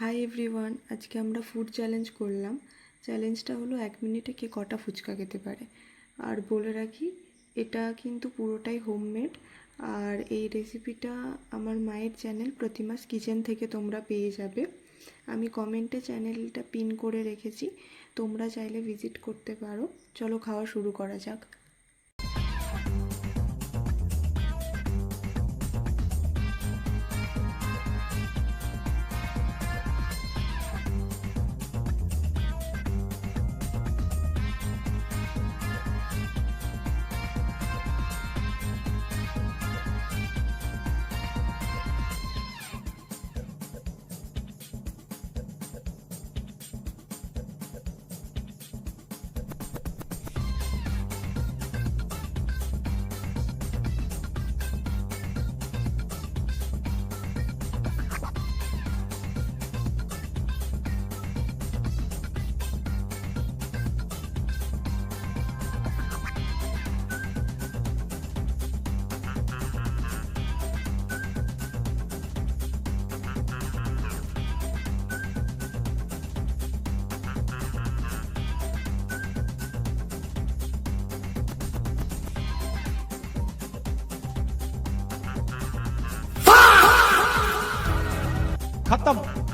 Hi everyone, আজকে আমরা food challenge করলাম। চ্যালেঞ্জটা হলো 1 মিনিটে কে কটা ফুচকা খেতে পারে। আর বলে রাখি, এটা কিন্তু পুরোটাই হোমমেড। আর এই রেসিপিটা আমার মায়ের চ্যানেল প্রতিমাস কিচেন থেকে তোমরা পেয়ে যাবে। আমি কমেন্টে চ্যানেলটা পিন করে রেখেছি, তোমরা চাইলে ভিজিট করতে পারো। চলো খাওয়া শুরু করা যাক। खत्म।